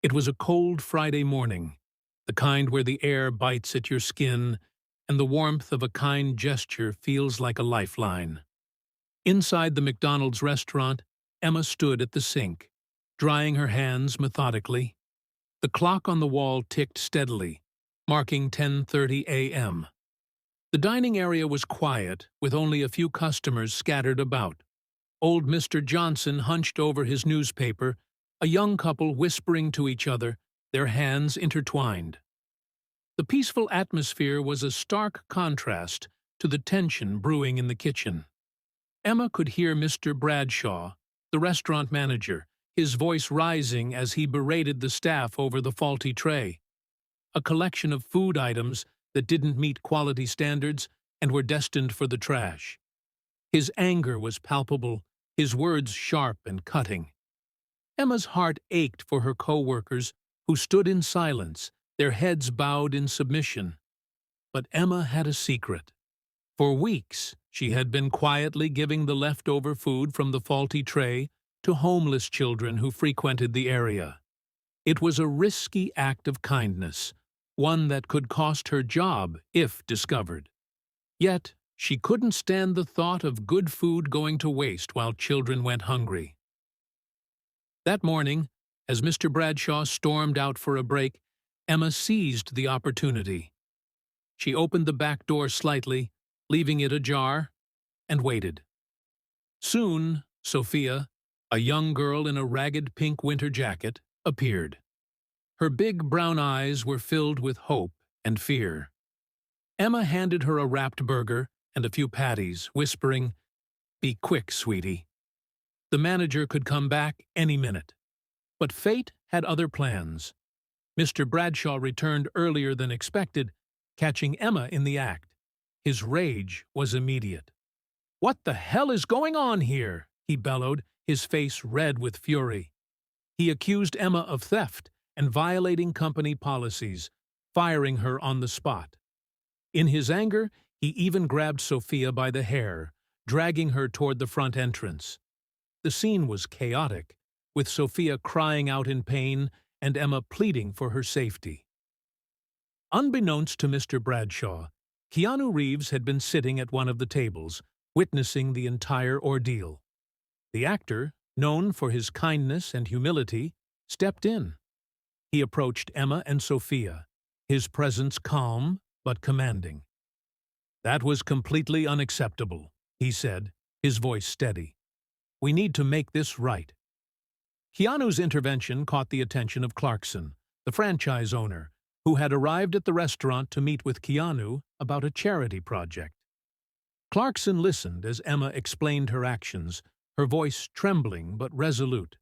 It was a cold Friday morning, the kind where the air bites at your skin and the warmth of a kind gesture feels like a lifeline. Inside the McDonald's restaurant, Emma stood at the sink, drying her hands methodically. The clock on the wall ticked steadily, marking 10:30 a.m. The dining area was quiet, with only a few customers scattered about. Old Mr. Johnson hunched over his newspaper, a young couple whispering to each other, their hands intertwined. The peaceful atmosphere was a stark contrast to the tension brewing in the kitchen. Emma could hear Mr. Bradshaw, the restaurant manager, his voice rising as he berated the staff over the faulty tray. A collection of food items that didn't meet quality standards and were destined for the trash. His anger was palpable, his words sharp and cutting. Emma's heart ached for her co-workers who stood in silence, their heads bowed in submission. But Emma had a secret. For weeks, she had been quietly giving the leftover food from the faulty tray to homeless children who frequented the area. It was a risky act of kindness, one that could cost her job if discovered. Yet, she couldn't stand the thought of good food going to waste while children went hungry. That morning, as Mr. Bradshaw stormed out for a break, Emma seized the opportunity. She opened the back door slightly, leaving it ajar, and waited. Soon, Sophia, a young girl in a ragged pink winter jacket, appeared. Her big brown eyes were filled with hope and fear. Emma handed her a wrapped burger and a few patties, whispering, "Be quick, sweetie." The manager could come back any minute. But fate had other plans. Mr. Bradshaw returned earlier than expected, catching Emma in the act. His rage was immediate. "What the hell is going on here?" he bellowed, his face red with fury. He accused Emma of theft and violating company policies, firing her on the spot. In his anger, he even grabbed Sophia by the hair, dragging her toward the front entrance. The scene was chaotic, with Sophia crying out in pain and Emma pleading for her safety. Unbeknownst to Mr. Bradshaw, Keanu Reeves had been sitting at one of the tables, witnessing the entire ordeal. The actor, known for his kindness and humility, stepped in. He approached Emma and Sophia, his presence calm but commanding. "That was completely unacceptable," he said, his voice steady. "We need to make this right." Keanu's intervention caught the attention of Clarkson, the franchise owner, who had arrived at the restaurant to meet with Keanu about a charity project. Clarkson listened as Emma explained her actions, her voice trembling but resolute.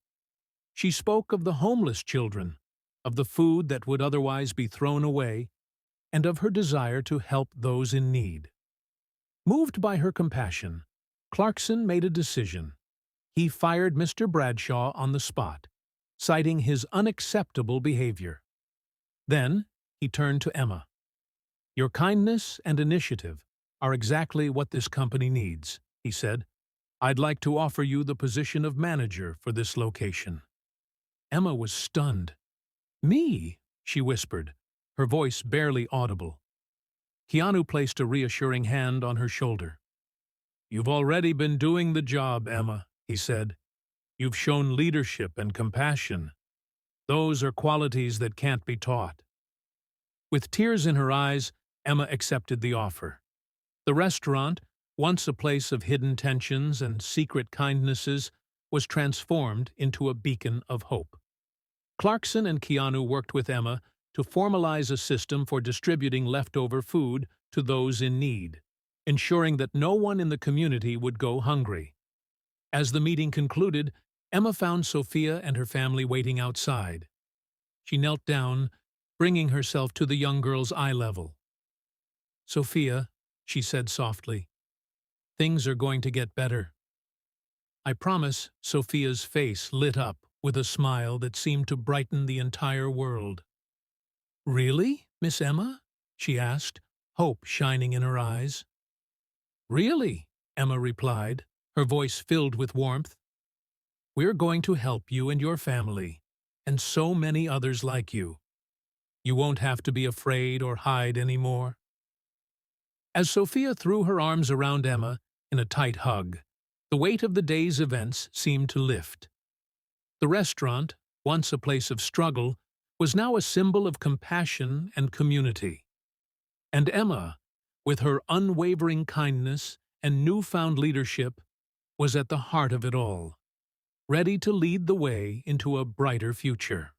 She spoke of the homeless children, of the food that would otherwise be thrown away, and of her desire to help those in need. Moved by her compassion, Clarkson made a decision. He fired Mr. Bradshaw on the spot, citing his unacceptable behavior. Then he turned to Emma. "Your kindness and initiative are exactly what this company needs," he said. "I'd like to offer you the position of manager for this location." Emma was stunned. "Me?" she whispered, her voice barely audible. Keanu placed a reassuring hand on her shoulder. "You've already been doing the job, Emma," he said. "You've shown leadership and compassion. Those are qualities that can't be taught." With tears in her eyes, Emma accepted the offer. The restaurant, once a place of hidden tensions and secret kindnesses, was transformed into a beacon of hope. Clarkson and Keanu worked with Emma to formalize a system for distributing leftover food to those in need, ensuring that no one in the community would go hungry. As the meeting concluded, Emma found Sophia and her family waiting outside. She knelt down, bringing herself to the young girl's eye level. "Sophia," she said softly, "things are going to get better." "I promise." Sophia's face lit up with a smile that seemed to brighten the entire world. "Really, Miss Emma?" she asked, hope shining in her eyes. "Really," Emma replied, her voice filled with warmth. "We're going to help you and your family. and so many others like you. You won't have to be afraid or hide anymore. As Sophia threw her arms around Emma in a tight hug, the weight of the day's events seemed to lift. The restaurant, once a place of struggle, was now a symbol of compassion and community. And Emma, with her unwavering kindness and newfound leadership, was at the heart of it all, ready to lead the way into a brighter future.